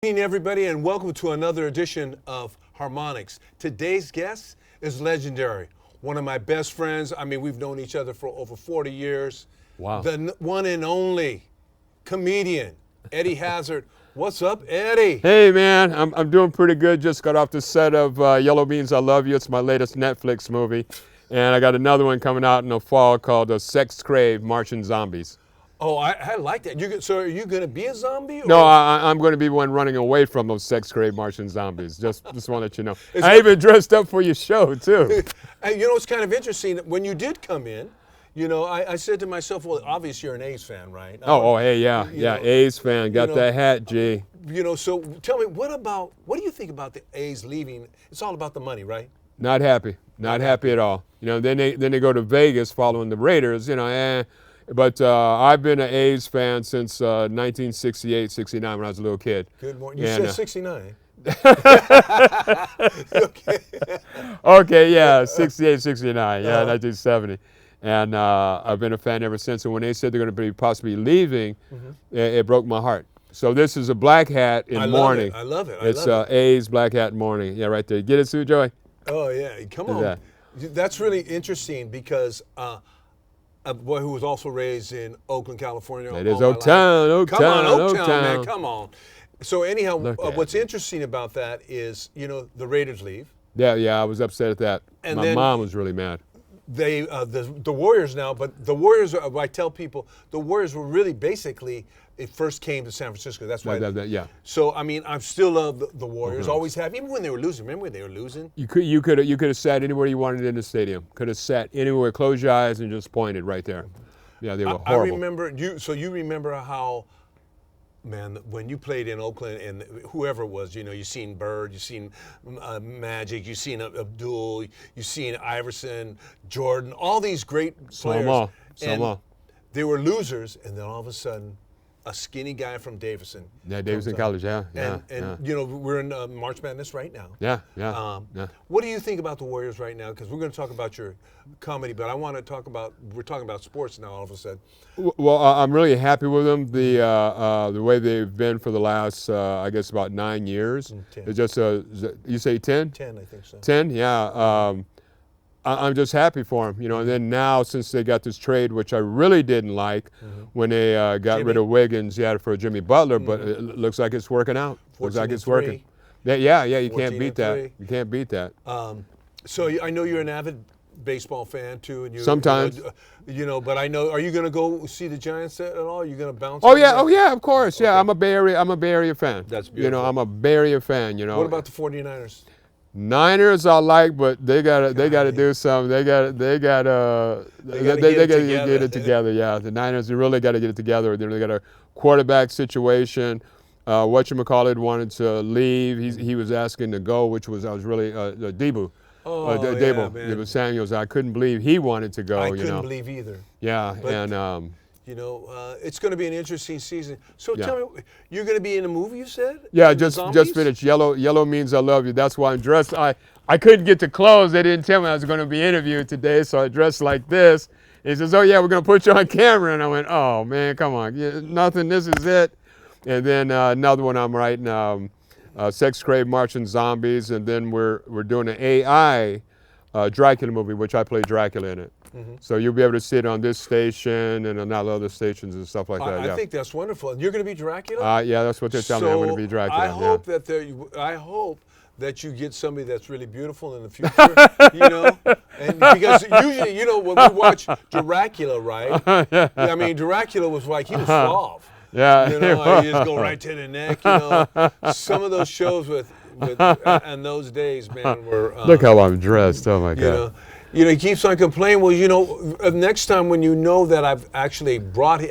Good evening, everybody, and welcome to another edition of Harmonics. Today's guest is legendary. One of my best friends. I mean, we've known each other for over 40 years. Wow. The one and only comedian, Eddie Hazzard. What's up, Eddie? Hey, man, I'm doing pretty good. Just got off the set of Yellow Beans, I Love You. It's my latest Netflix movie. And I got another one coming out in the fall called Sex Crave Martian Zombies. Oh, I like that. So are you going to be a zombie? No, I'm going to be one running away from those sex crave Martian zombies. Just want to let you know. I even dressed up for your show, too. And it's kind of interesting. When you did come in, I said to myself, well, obviously you're an A's fan, right? Hey, yeah, A's fan. Got that hat, G. So tell me, what do you think about the A's leaving? It's all about the money, right? Not happy. Not happy at all. Then they go to Vegas following the Raiders, But I've been an A's fan since 1968, 69 when I was a little kid. Good morning. You said 69. Okay. Okay, yeah, 68, 69, 1970. And I've been a fan ever since. And when they said they're going to be possibly leaving, it broke my heart. So this is a black hat in mourning. I love it. It's A's black hat in mourning. Yeah, right there. Get it, Sue Joy? Oh, yeah. Come on. That's really interesting because a boy who was also raised in Oakland, California. It is Oaktown, Come on, Oaktown, Oaktown, man, come on. So anyhow, what's interesting about that is, the Raiders leave. Yeah, I was upset at that. And my mom was really mad. They, the Warriors now, but the Warriors, I tell people, the Warriors were really basically, it first came to San Francisco. That's why. Yeah. So, I mean, I still love the Warriors, always have, even when they were losing. Remember when they were losing? You could have sat anywhere you wanted in the stadium. Could have sat anywhere, close your eyes and just pointed right there. Yeah, they were horrible. I remember, you remember how, man, when you played in Oakland and whoever it was, you seen Bird, you seen Magic, you seen Abdul, you seen Iverson, Jordan, all these great players. Some they were losers, and then all of a sudden, a skinny guy from Davidson. Yeah, Davidson College, yeah. We're in March Madness right now. Yeah. What do you think about the Warriors right now? Because we're going to talk about your comedy, but we're talking about sports now all of a sudden. Well, I'm really happy with them. The way they've been for the last, I guess, about 9 years. 10. It's just, you say 10? 10, I think so. 10, yeah. I'm just happy for them, And then now, since they got this trade, which I really didn't like, when they got rid of Wiggins, for Jimmy Butler, but it looks like it's working out. Looks like it's working. Yeah. You can't beat that. You can't beat that. So I know you're an avid baseball fan too, and sometimes, But I know, are you going to go see the Giants at all? Are you going to bounce? Oh yeah, of course. Okay. Yeah, I'm a Bay Area fan. That's beautiful. I'm a Bay Area fan. What about the 49ers? Niners I like, but they gotta do something. They gotta get it together. Yeah, the Niners, they really got to get it together. They got a quarterback situation. Whatchamacallit wanted to leave. He was asking to go, I was really Debo. Debo Samuels. I couldn't believe he wanted to go. I couldn't believe either. Yeah, but, and. It's going to be an interesting season. So tell me, you're going to be in a movie, you said? Yeah, just finished. Yellow Means I Love You. That's why I'm dressed. I couldn't get to clothes. They didn't tell me I was going to be interviewed today, so I dressed like this. He says, oh, yeah, we're going to put you on camera. And I went, oh, man, come on. Yeah, nothing, this is it. And then another one I'm writing, Sex Crave Martian Zombies. And then we're doing an AI Dracula movie, which I play Dracula in it. So you'll be able to see it on this station and on other stations and stuff like that. I think that's wonderful. And you're going to be Dracula? Yeah, that's what they're telling me. I'm going to be Dracula. I hope that you get somebody that's really beautiful in the future, and because usually, when we watch Dracula, right? I mean, Dracula was like, he was suave. Yeah. He just go right to the neck, Some of those shows and those days, man, were... Look how I'm dressed, oh my God. He keeps on complaining. Well, next time when that I've actually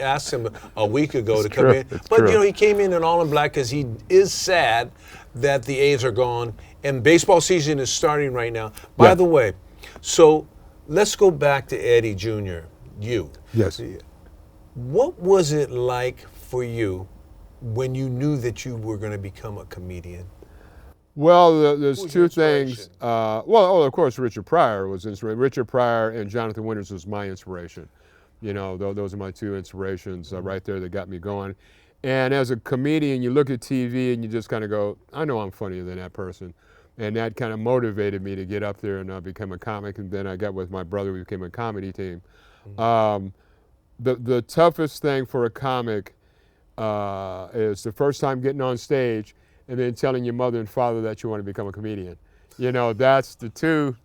asked him a week ago to come in. But, he came in all in black because he is sad that the A's are gone. And baseball season is starting right now. By the way, so let's go back to Eddie Jr., you. Yes. What was it like for you when you knew that you were going to become a comedian? Well, there's two things. Of course, Richard Pryor was inspiration. Richard Pryor and Jonathan Winters was my inspiration. Those are my two inspirations right there that got me going. And as a comedian, you look at TV and you just kind of go, I know I'm funnier than that person. And that kind of motivated me to get up there and become a comic. And then I got with my brother, we became a comedy team. The toughest thing for a comic is the first time getting on stage and then telling your mother and father that you want to become a comedian. You know, that's the two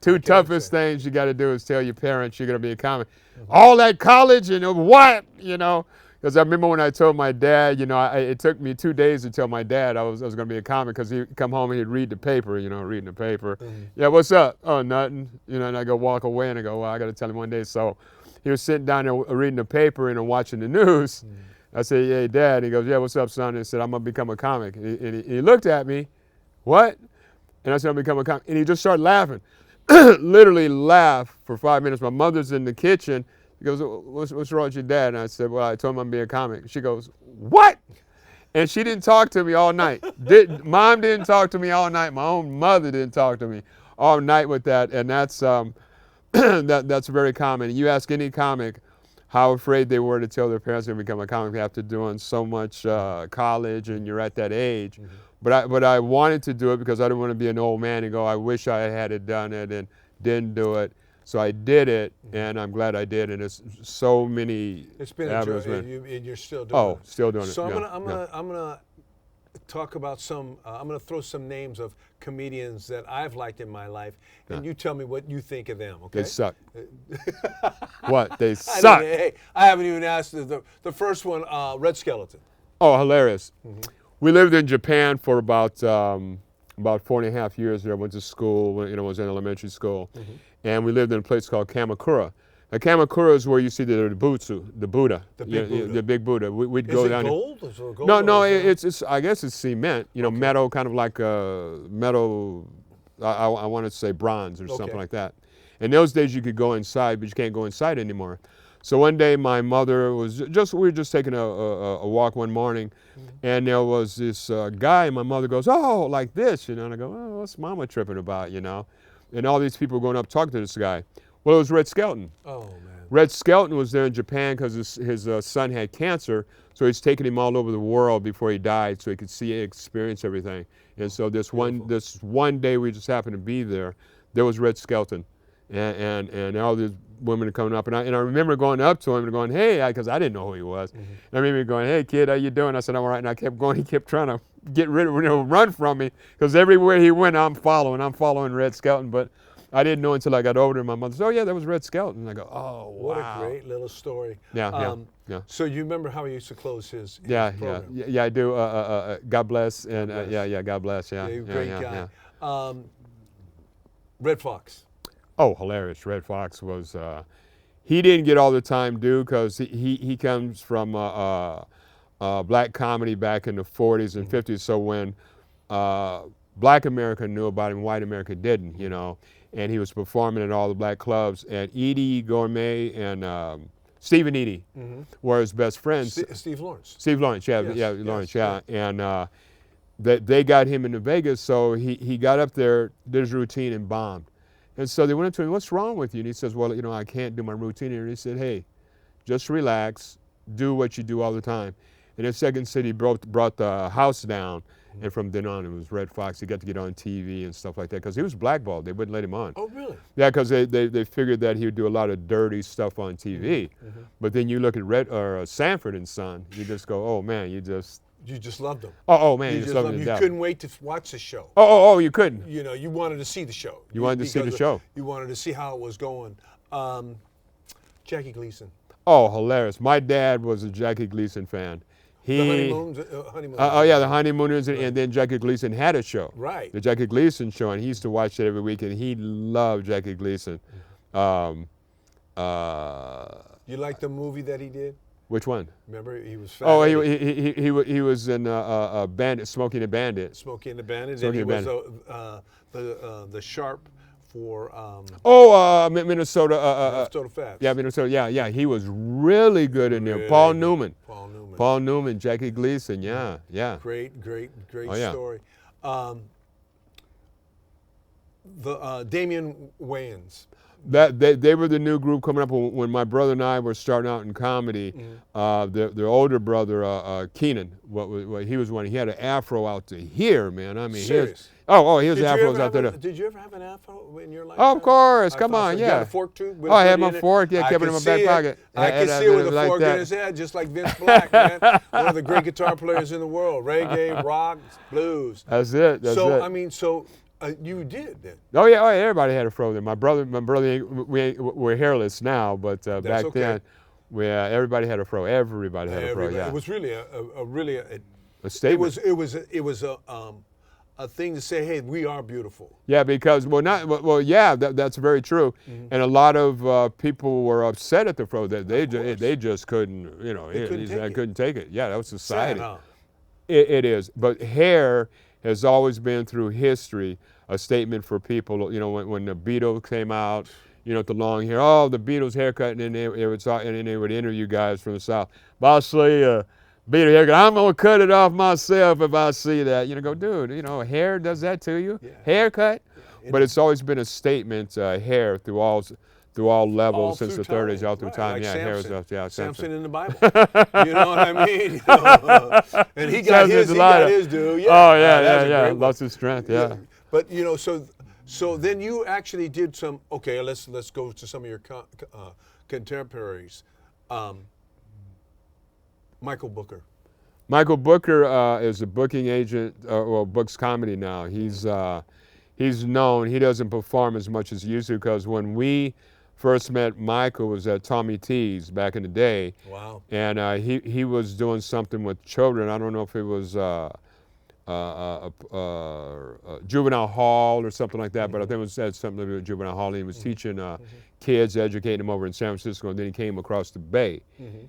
toughest things you got to do is tell your parents you're going to be a comic. All that college and what, you know. Because I remember when I told my dad, you know, it took me 2 days to tell my dad I was going to be a comic because he'd come home and he'd read the paper, you know, reading the paper. Yeah, what's up? Oh, nothing. You know, and I go walk away and I go, well, I got to tell him one day. So he was sitting down there reading the paper and watching the news. I said, hey, Dad. And he goes, yeah, what's up, son? And he said, I'm going to become a comic. And he looked at me, what? And I said, I'm going to become a comic. And he just started laughing, literally laughed for 5 minutes. My mother's in the kitchen. He goes, what's wrong with your dad? And I said, well, I told him I'm being a comic. She goes, what? And she didn't talk to me all night. Mom didn't talk to me all night. My own mother didn't talk to me all night with that. And that's that's very common. You ask any comic how afraid they were to tell their parents they're going to become a comic after doing so much college and you're at that age. But I wanted to do it because I didn't want to be an old man and go, I wish I had done it and didn't do it. So I did it, and I'm glad I did. And it's so many. It's been a joy, and you're still doing it. Oh, still doing it. So I'm gonna talk about some. I'm gonna throw some names of comedians that I've liked in my life, and you tell me what you think of them. Okay? They suck. What? They suck. I haven't even asked the first one. Red Skeleton. Oh, hilarious. We lived in Japan for about 4.5 years there. I went to school, you know, I was in elementary school. And we lived in a place called Kamakura. Now, Kamakura is where you see the Butsu, the Buddha. The big Buddha. The big Buddha. We'd Is go it down gold? Is it gold? No, it's I guess it's cement, you know, metal, kind of like metal, I want to say bronze or something like that. In those days you could go inside, but you can't go inside anymore. So one day my mother we were just taking a walk one morning, and there was this guy, and my mother goes, oh, like this, you know, and I go, oh, what's Mama tripping about, you know? And all these people were going up talking to this guy. Well, it was Red Skelton. Oh, man. Red Skelton was there in Japan because his son had cancer, so he's taking him all over the world before he died so he could experience everything. And so this one day we just happened to be there. There was Red Skelton, and all these women are coming up, and I remember going up to him and going, hey, because I didn't know who he was. And I remember going, hey, kid, how you doing? I said, I'm all right, and I kept going. He kept trying to get rid of, run from me, because everywhere he went, I'm following Red Skelton, but I didn't know until I got over there. My mother said, oh, yeah, that was Red Skelton. And I go, oh, wow. What a great little story. Yeah. So you remember how he used to close his program? Yeah, I do. God bless, and God bless, yeah. Great guy. Yeah. Red Fox. Oh, hilarious. Red Fox was, he didn't get all the time due because he comes from black comedy back in the 40s and 50s. So when black America knew about him, white America didn't, you know. And he was performing at all the black clubs. And Edie Gourmet and Stephen Edie were his best friends. Steve Lawrence. Steve Lawrence, Lawrence. And they got him into Vegas, so he got up there, did his routine, and bombed. And so they went up to him, what's wrong with you? And he says, well, you know, I can't do my routine here. And he said, hey, just relax, do what you do all the time. And in Second City brought the house down, and from then on it was Red Fox. He got to get on TV and stuff like that because he was blackballed. They wouldn't let him on. Oh, really? Yeah, because they figured that he would do a lot of dirty stuff on TV. But then you look at Sanford and Son, you just go, oh, man, you just loved him. Oh man, you just loved him. You couldn't wait to watch the show. Oh, you couldn't. You know, you wanted to see the show. You wanted to see the show. You wanted to see how it was going. Jackie Gleason. Oh, hilarious. My dad was a Jackie Gleason fan. The Honeymooners. The Honeymooners, and then Jackie Gleason had a show. Right. The Jackie Gleason show, and he used to watch it every week, and he loved Jackie Gleason. You like the movie that he did? Which one? Remember, he was fat. Oh, he was in Bandit, Smokey and the Bandit. Smokey and the Bandit, and he was the sharp for. Minnesota. Minnesota Fats. Yeah, Minnesota. Yeah. He was really good in there. Paul Newman. Paul Newman, Jackie Gleason. Yeah. Great story. The Damian Wayans. They were the new group coming up when my brother and I were starting out in comedy. Their older brother, Keenan, what he was one. He had an afro out to here, man. I mean, Serious? His afro's out there. Did you ever have an afro in your life? Oh, of course. Come on, You yeah. had a fork too? Oh, I had my fork. Yeah, kept it in my back pocket. I could see it with a fork in his head, just like Vince Black, man. One of the great guitar players in the world. Reggae, rock, blues. That's it. I mean, you did then. Oh yeah, everybody had a fro then. My brother, we're hairless now, but back then, everybody had a fro. Everybody had a fro. Yeah. It was really a statement. It was a thing to say, hey, we are beautiful. Yeah, because that's very true. And a lot of people were upset at the fro. That they just couldn't, couldn't take it. Yeah, that was society. Sad, huh? It is, but hair has always been through history a statement for people. You know, when the Beatles came out, with the long hair, the Beatles haircut, and then they would interview guys from the South. But I'll see a Beatle haircut. I'm gonna cut it off myself if I see that. Go, dude. Hair does that to you. Yeah. Haircut, but it's always been a statement. Hair through all levels since the 30s, all through time. Like hair is Samson in the Bible. You know what I mean? And he got his due. Yeah. Oh yeah. Lots of strength. Yeah. But so then you actually did some. Okay, let's go to some of your contemporaries. Michael Booker. Michael Booker is a booking agent. Books comedy now. He's known. He doesn't perform as much as he used to because when we first met Michael was at Tommy T's back in the day. Wow. And he was doing something with children. I don't know if it was juvenile hall or something like that, but I think it had something to do with juvenile hall. And he was teaching kids, educating them over in San Francisco, and then he came across the Bay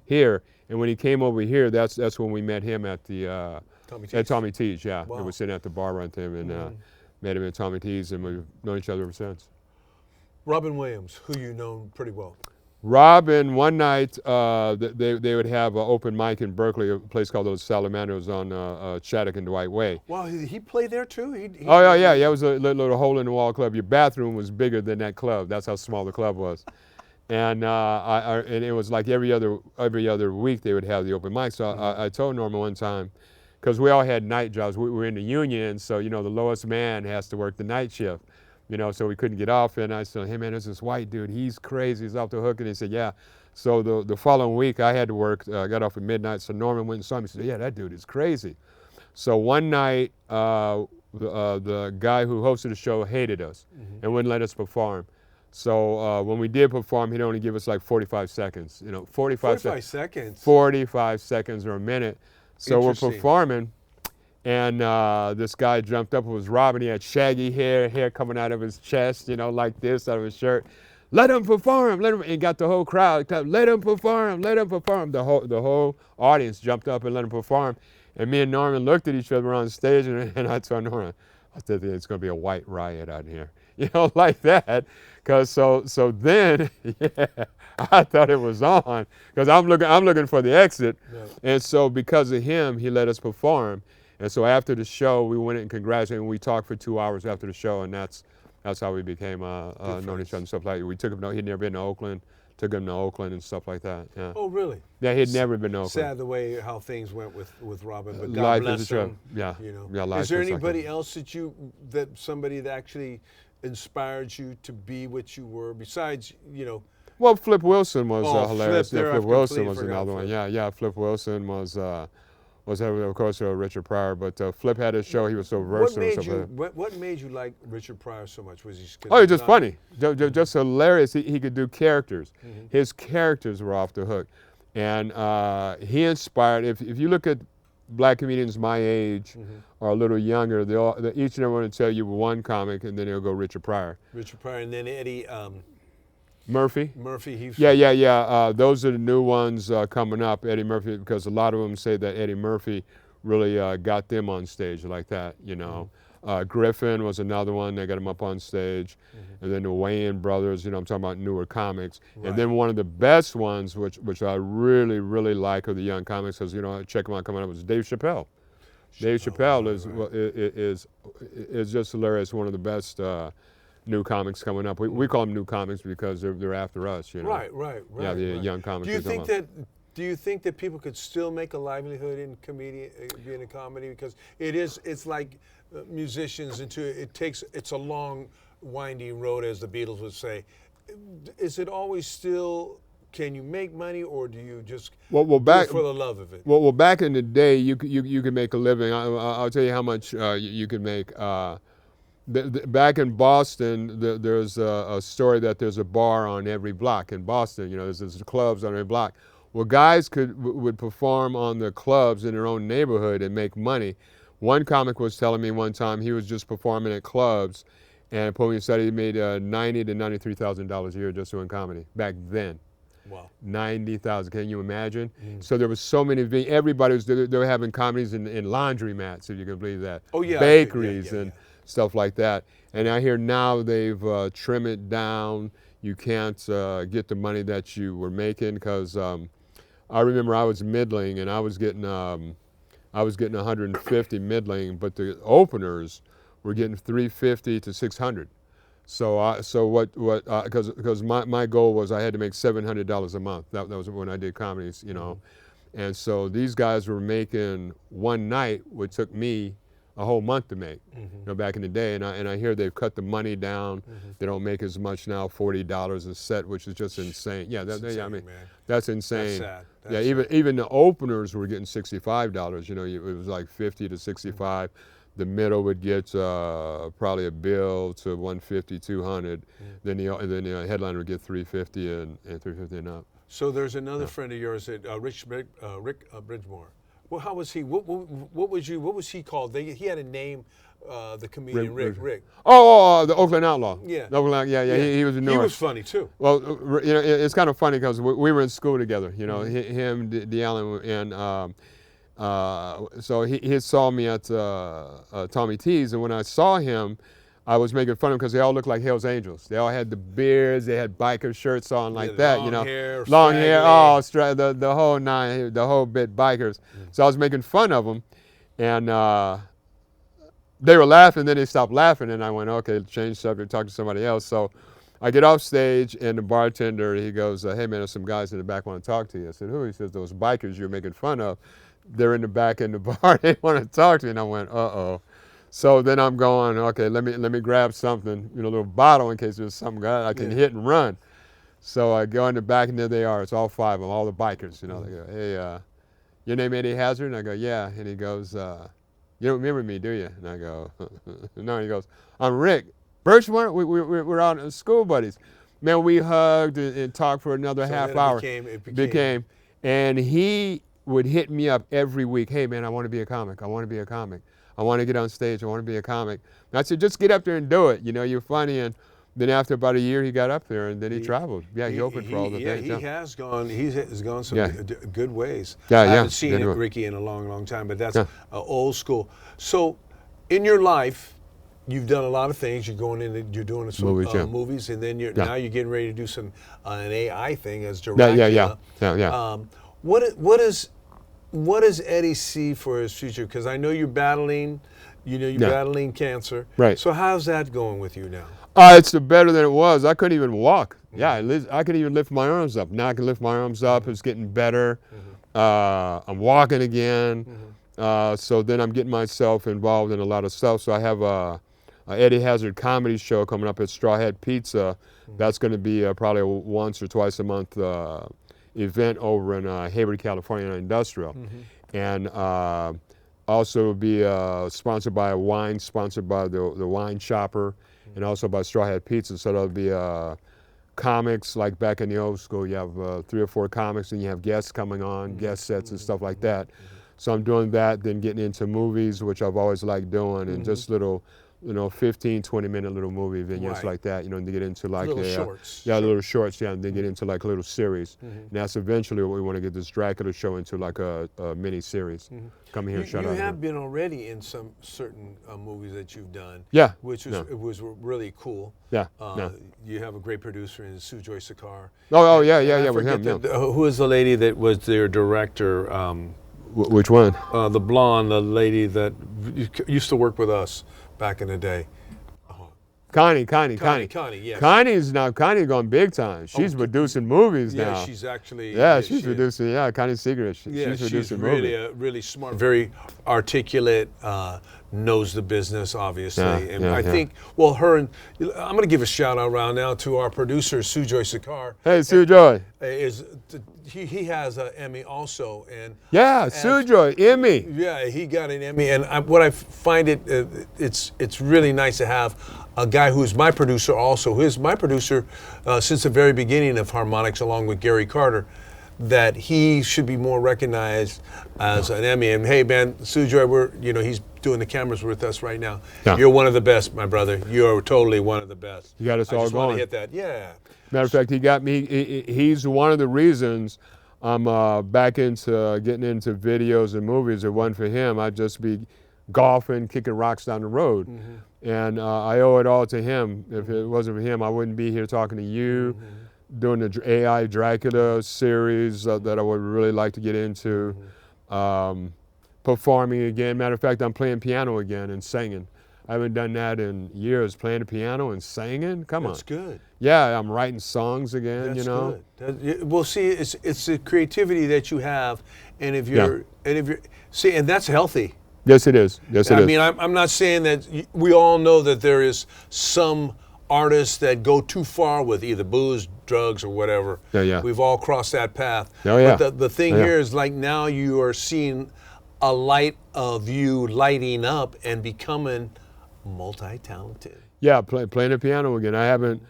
here. And when he came over here, that's when we met him at the Tommy T's. Yeah, wow. We were sitting at the bar right there and met him at Tommy T's, and we've known each other ever since. Robin Williams, who you know pretty well. Robin, one night they would have an open mic in Berkeley, a place called Those Salamanders on Shattuck and Dwight Way. Wow, he played there too? Yeah. It was a little hole in the wall club. Your bathroom was bigger than that club. That's how small the club was. And and it was like every other week they would have the open mic. So I told Norman one time, because we all had night jobs. We were in the union, so the lowest man has to work the night shift. So we couldn't get off. And I said, hey man, there's this white dude. He's crazy. He's off the hook. And he said, yeah. So the following week I had to work. Got off at midnight. So Norman went and saw me. He said, yeah, that dude is crazy. So one night the guy who hosted the show hated us and wouldn't let us perform. So when we did perform, he'd only give us like 45 seconds. 45 seconds. 45 seconds or a minute. So we're performing. And this guy jumped up. It was Robin. He had shaggy hair coming out of his chest, like this, out of his shirt. Let him perform. And got the whole crowd. Let him perform. Let him perform. The whole audience jumped up and let him perform. And me and Norman looked at each other on stage, and I told Norman, I said, it's going to be a white riot out here, like that. Cause so then, yeah, I thought it was on. Cause I'm looking for the exit, and so because of him, he let us perform. And so after the show, we went in and congratulated him. We talked for 2 hours after the show, and that's how we became known each other and stuff like that. We took him. He'd never been to Oakland. Took him to Oakland and stuff like that. Yeah. Oh, really? Yeah, he'd never been to Oakland. Sad the way how things went with Robin, but God bless him. Yeah. Yeah. Is there anybody else that somebody that actually inspired you to be what you were besides Well, Flip Wilson was hilarious. Flip Wilson was another one. Yeah. Flip Wilson was of course Richard Pryor, but Flip had his show. He was so versatile. What made you like Richard Pryor so much? Was he? He's just funny, just hilarious. He could do characters. His characters were off the hook, and he inspired. If you look at black comedians my age or a little younger, each and every one will tell you one comic, and then they'll go Richard Pryor. Richard Pryor, and then Eddie. Murphy. Yeah. Those are the new ones coming up, Eddie Murphy, because a lot of them say that Eddie Murphy really got them on stage like that, Griffin was another one that got him up on stage. And then the Wayans brothers, I'm talking about newer comics. Right. And then one of the best ones, which I really, really like of the young comics, because, check them out coming up, was Dave Chappelle. Dave Chappelle is just hilarious, one of the best new comics coming up. We call them new comics because they're after us, you know. Right. Yeah, the young comics. Do you think that people could still make a livelihood in being a comedy? Because it's like musicians it's a long, winding road, as the Beatles would say. Is it always still? Can you make money, or do you just do it for the love of it? Well, back in the day, you could make a living. I'll tell you how much you could make. Back in Boston, there's a story that there's a bar on every block in Boston. You know, there's clubs on every block. Well, guys would perform on the clubs in their own neighborhood and make money. One comic was telling me one time he was just performing at clubs, and pulled me aside, he made $90,000 to $93,000 a year just doing comedy back then. Wow. 90,000. Can you imagine? So there was so many. Everybody they were having comedies in laundromats, if you can believe that. Oh yeah. Bakeries and stuff like that. And I hear now they've trimmed it down. You can't get the money that you were making because I remember I was middling and I was getting 150 middling, but the openers were getting 350 to 600. So because my goal was I had to make $700 a month. That was when I did comedies, you know. And so these guys were making one night, which took me a whole month to make, you know, back in the day. And I hear they've cut the money down. They don't make as much now, $40 a set, which is just insane. Yeah, I mean, that's insane. That's sad. Yeah, even the openers were getting $65. You know, it was like 50 to 65. The middle would get probably a bill to 150, 200. Then the headliner would get 350 and 350 and up. So there's another friend of yours, Rick Bridgemore. Well, how was he? What was he called? He had a name. The comedian Rick. Oh, the Oakland Outlaw. Yeah. The Oakland, yeah. He was in New York. He was funny too. Well, you know, it's kind of funny because we were in school together. You know, him, D'Allen, and so he saw me at Tommy T's, and when I saw him, I was making fun of him because they all looked like Hell's Angels. They all had the beards, they had biker shirts on like that, you know. Long hair, the whole nine, the whole bit bikers. So I was making fun of them, and they were laughing, then they stopped laughing, and I went, okay, change subject, talk to somebody else. So I get off stage, and the bartender, he goes, hey man, there's some guys in the back want to talk to you. I said, who? He says, those bikers you're making fun of. They're in the back in the bar, they want to talk to me, and I went, uh-oh. So then I'm going, okay, let me grab something, you know, a little bottle in case there's some guy I can hit and run. So I go in the back, and there they are. It's all five of them, all the bikers, you know. They go, hey, your name Eddie Hazzard? And I go, yeah. And he goes, you don't remember me, do you? And I go, no. And he goes, I'm Rick. Birchmore, we're out as school buddies. Man, we hugged and talked for another half hour. It became. And he would hit me up every week. Hey, man, I want to be a comic. I want to be a comic. I want to get on stage. I want to be a comic. And I said, just get up there and do it. You know, you're funny. And then after about a year, he got up there, and then he traveled. Yeah, he opened for all the things. He has gone. He has gone some good ways. Yeah, I haven't seen Ricky in a long time, but that's old school. So, in your life, you've done a lot of things. You're doing some movies, and then now you're getting ready to do some an AI thing as director. Yeah. What does Eddie see for his future? Because I know you're battling, battling cancer. Right. So how's that going with you now? It's better than it was. I couldn't even walk. Yeah, I could even lift my arms up. Now I can lift my arms up. It's getting better. I'm walking again. So then I'm getting myself involved in a lot of stuff. So I have a Eddie Hazzard comedy show coming up at Straw Hat Pizza. That's going to be probably a once or twice a month event over in Hayward, California, Industrial. And also be sponsored by a wine, sponsored by the Wine Shopper, and also by Straw Hat Pizza. So there'll be comics, like back in the old school. You have 3 or 4 comics, and you have guests coming on, guest sets and stuff like that. So I'm doing that, then getting into movies, which I've always liked doing, and just little, 15, 20-minute little movie vignettes like that, and to get into like little shorts. Little shorts, and then get into like a little series. And that's eventually what we want to get this Dracula show into, like a mini series. Come here and shut up. You have been already in some certain movies that you've done. Yeah. Which was really cool. Yeah. You have a great producer in Sujoy Sakar. Oh yeah, with him. Who is the lady that was their director? Which one? The blonde, the lady that used to work with us back in the day. Connie, yes. Connie's gone big time. She's producing movies now. Yeah, she's actually. Yeah, she's producing. Yeah, Connie Secret. She's producing movies. Really smart, very articulate, knows the business, obviously. I think, well, her and I'm going to give a shout out around now to our producer, Sujoy Sakar. Hey, Sujoy. He has an Emmy also, and Sujoy, Emmy. Yeah, he got an Emmy, and what I find it's really nice to have a guy who's my producer also, who is my producer since the very beginning of Harmonics, along with Gary Carter, that he should be more recognized as an Emmy. And hey, man, Sujoy, he's doing the cameras with us right now. Yeah. You're one of the best, my brother. You're totally one of the best. You got us all going. I just want to hit that. Yeah. Matter of fact, he got me. He's one of the reasons I'm back into getting into videos and movies. If it wasn't for him, I'd just be golfing, kicking rocks down the road. Mm-hmm. And I owe it all to him. If it wasn't for him, I wouldn't be here talking to you, doing the AI Dracula series that I would really like to get into, performing again. Matter of fact, I'm playing piano again and singing. I haven't done that in years, playing the piano and singing. Come on. That's good. Yeah, I'm writing songs again, That's good. Well, see, it's the creativity that you have, and if you're and that's healthy. Yes, it is. Yes, it is. I mean, I'm not saying that we all know that there is some artists that go too far with either booze, drugs, or whatever. Yeah. We've all crossed that path. Oh, yeah. But the thing here is, like, now you are seeing a light of you lighting up and becoming multi-talented. Yeah, playing the piano again. I haven't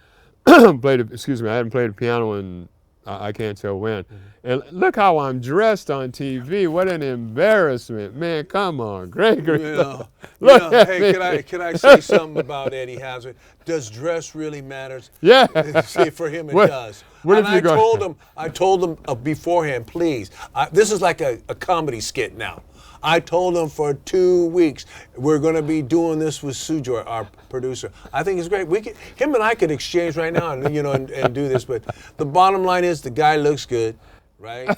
played the piano in I can't tell when. And look how I'm dressed on TV. What an embarrassment, man! Come on, Gregory. Look at me. Hey, can I say something about Eddie Hazzard? Does dress really matter? Yeah. See, for him it does. And I told him beforehand, please. This is like a comedy skit now. I told him for 2 weeks we're going to be doing this with Sujoy, our producer. I think it's great. Him and I could exchange right now, and do this. But the bottom line is the guy looks good, right?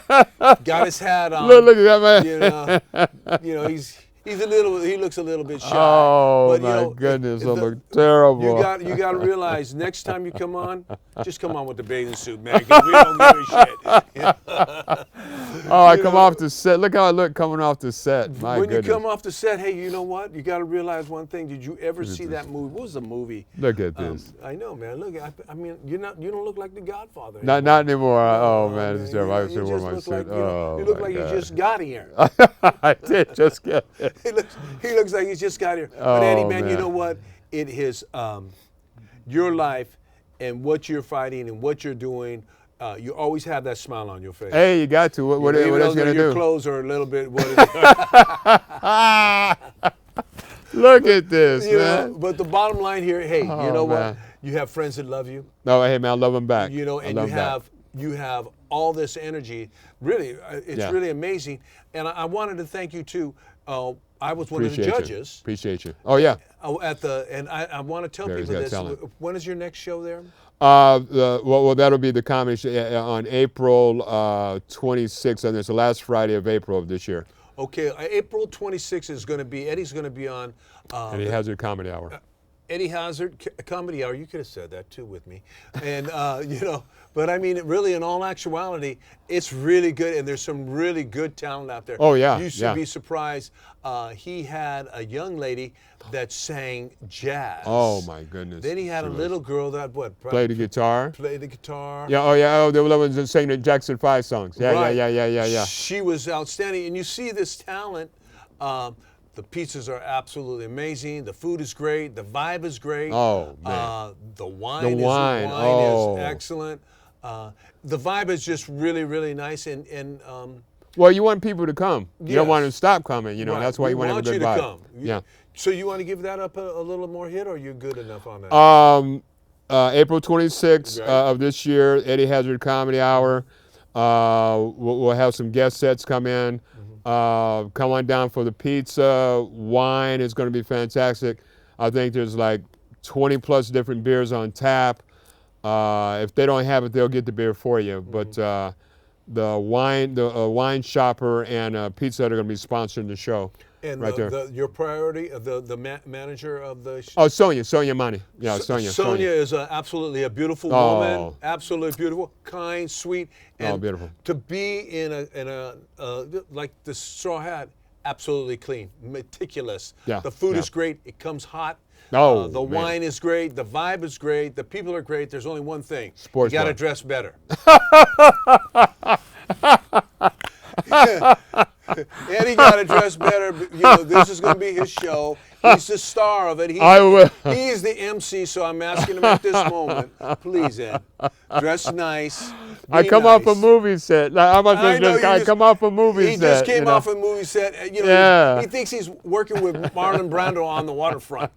Got his hat on. Look at that man. He looks a little bit shy. Oh, but, my goodness, I look terrible. You got to realize next time you come on, just come on with the bathing suit, man, because we don't give a shit. I come off the set. Look how I look coming off the set. My when goodness. You come off the set, hey, you know what? You got to realize one thing. Did you ever see that movie? What was the movie? Look at this. I know, man. Look, I mean, you don't look like the Godfather anymore. Not anymore. Oh man, it's terrible. I should wear my suit. You look like you just got here. I did just get here. He looks like he's just got here. But Eddie, man, you know what? It is your life and what you're fighting and what you're doing. You always have that smile on your face. Hey, you got to. What else you gonna do? Your clothes are a little bit. Look at this, man. But the bottom line here, hey, you know what? You have friends that love you. No, hey, man, I love them back. And you have all this energy. Really, it's really amazing. And I wanted to thank you too. I was one of the judges. Appreciate you. Oh yeah. And I want to tell people this. When is your next show there? Well, that'll be the comedy show on April 26th, and it's the last Friday of April of this year. Okay, April 26th is going to be, Eddie's going to be on. Eddie Hazzard Comedy Hour. Eddie Hazzard Comedy Hour. You could have said that too with me. And, but I mean, really, in all actuality, it's really good, and there's some really good talent out there. Oh, yeah. You should be surprised. He had a young lady that sang jazz. Oh, my goodness. Then he had a little girl that, played the guitar. Played the guitar. Yeah, oh, the one that sang the Jackson 5 songs. Yeah. She was outstanding. And you see this talent. The pizzas are absolutely amazing. The food is great. The vibe is great. Oh, man. The wine is excellent. The vibe is just really, really nice. Well, you want people to come. You don't want them to stop coming. Right. That's why you want to have a good vibe. Come. Yeah. So you want to give that up a little more hit, or are you good enough on that? April 26th of this year, Eddie Hazzard Comedy Hour. We'll have some guest sets come in. Come on down for the pizza. Wine is going to be fantastic. I think there's like 20 plus different beers on tap. If they don't have it, they'll get the beer for you. But the wine shopper and pizza that are going to be sponsoring the show. And right there. your priority, the manager of the Oh, Sonia Money. Yeah, Sonia. Sonia is absolutely a beautiful woman, absolutely beautiful, kind, sweet, and beautiful. To be in a like the straw hat, absolutely clean, meticulous. Yeah, the food is great. It comes hot. Oh, the wine is great. The vibe is great. The people are great. There's only one thing. Sports you got to bar. dress better. Eddie got to dress better. You know, this is going to be his show. He's the star of it. He's the MC, so I'm asking him at this moment, please, Ed, dress nice. I come off a movie set. I come off a movie set. He just came off a movie set. You know, he thinks he's working with Marlon Brando on the waterfront.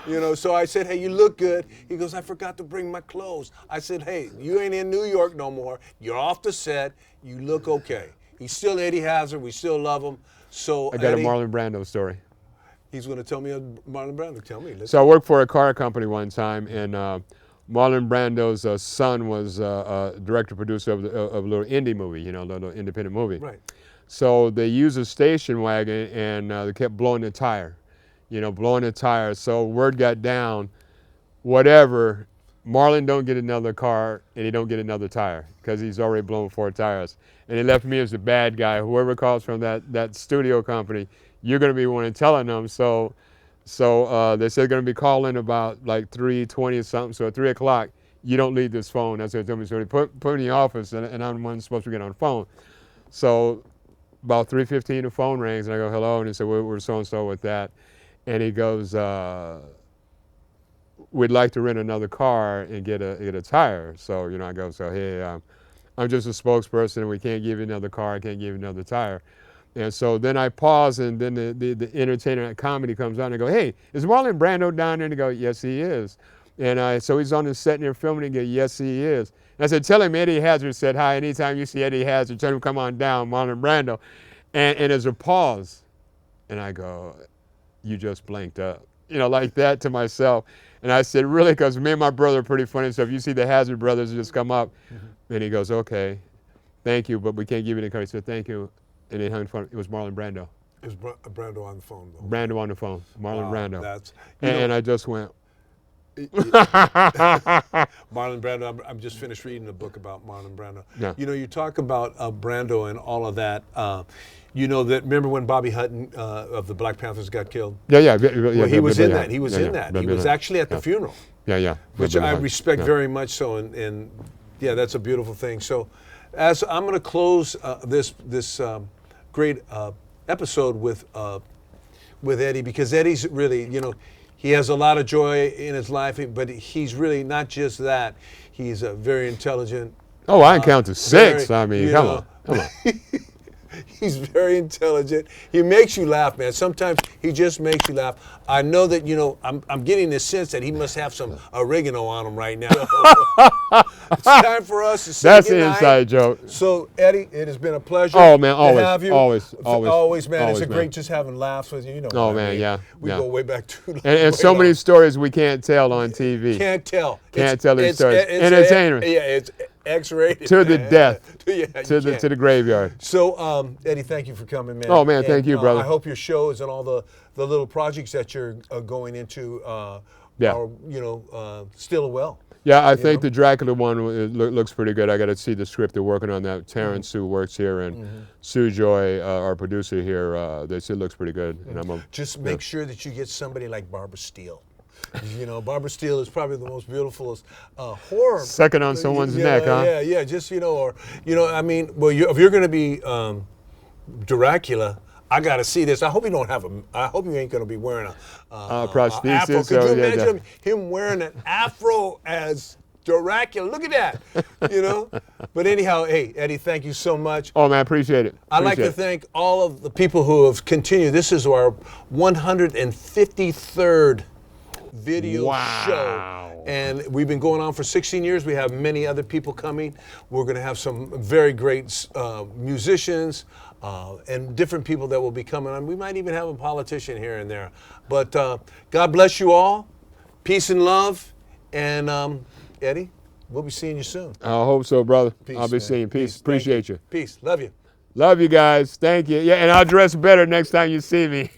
You know, so I said, hey, you look good. He goes, I forgot to bring my clothes. I said, hey, you ain't in New York no more. You're off the set. You look okay. He's still Eddie Hazzard. We still love him. So I got a Marlon Brando story. He's going to tell me a Marlon Brando. Tell me. So I worked for a car company one time, and Marlon Brando's son was director-producer of a little indie movie, you know, a little independent movie. Right. So they used a station wagon, and they kept blowing the tire, blowing the tire. So word got down, whatever, Marlon don't get another car, and he don't get another tire because he's already blown 4 tires. And they left me as the bad guy. Whoever calls from that studio company, you're going to be the one telling them. So they said they're going to be calling about like 3:20 or something. So at 3 o'clock, you don't leave this phone. That's what they told me. So they put me in the office, and I'm the one supposed to get on the phone. So about 3:15, the phone rings, and I go, hello. And he said, we're so-and-so with that. And he goes, we'd like to rent another car and get a tire. So, I go, hey, I'm just a spokesperson, and we can't give you another car. I can't give you another tire. And so then I pause, and then the entertainer at comedy comes on and I go, hey, is Marlon Brando down there? And they go, yes, he is. And so he's on the set and they're filming and go, yes, he is. And I said, tell him Eddie Hazzard said hi. Anytime you see Eddie Hazzard, tell him come on down, Marlon Brando. And there's a pause. And I go, you just blanked up. Like that to myself. And I said, really? Because me and my brother are pretty funny. So if you see the Hazzard brothers just come up, and he goes, okay, thank you, but we can't give you the car. He said, thank you. And they hung the phone. It was Marlon Brando. It was Brando on the phone, though. Brando on the phone. Marlon Brando. And I just went. Marlon Brando, I'm just finished reading a book about Marlon Brando. Yeah. You talk about Brando and all of that. Remember when Bobby Hutton of the Black Panthers got killed? Yeah. Well, he was in that. He was in that. He was actually at the funeral. Yeah. Which I respect very much so. And yeah, that's a beautiful thing. So as I'm going to close this great episode with Eddie, because Eddie's really, he has a lot of joy in his life, but he's really not just that. He's very intelligent. Oh, I can count to 6. Come on. He's very intelligent. He makes you laugh, man. Sometimes he just makes you laugh. I know that, I'm getting the sense that he must have some oregano on him right now. It's time for us to say That's goodnight. An inside joke. So, Eddie, it has been a pleasure to have you. Always, man. Always, it's great just having laughs with you. Oh, man, yeah. We go way back too. And so many stories we can't tell on TV. Can't tell these stories. Entertainment. It's X-rated. To the death. To the graveyard. So, Eddie, thank you for coming, man. Oh, man, thank you, brother. I hope your shows and all the little projects that you're going into are, still well. Yeah, I think the Dracula one looks pretty good. I got to see the script. They're working on that. Terrence, who works here, and Sue Joy, our producer here, they say it looks pretty good. And just make sure that you get somebody like Barbara Steele. Barbara Steele is probably the most beautiful horror. Second on someone's neck, huh? Yeah. Just if you're going to be Dracula, I got to see this. I hope you don't have I hope you ain't going to be wearing a prosthesis. afro. Could you imagine him wearing an afro as Dracula? Look at that. But anyhow, hey, Eddie, thank you so much. Oh, man, appreciate it. I'd like to thank all of the people who have continued. This is our 153rd video show. And we've been going on for 16 years. We have many other people coming. We're going to have some very great musicians and different people that will be coming on. We might even have a politician here and there. But God bless you all. Peace and love. And Eddie? we'll be seeing you soon. I hope so, brother. Peace, I'll be man. seeing you. Peace. Thank Appreciate you. Peace. Love you. Love you guys. Thank you. Yeah, and I'll dress better next time you see me.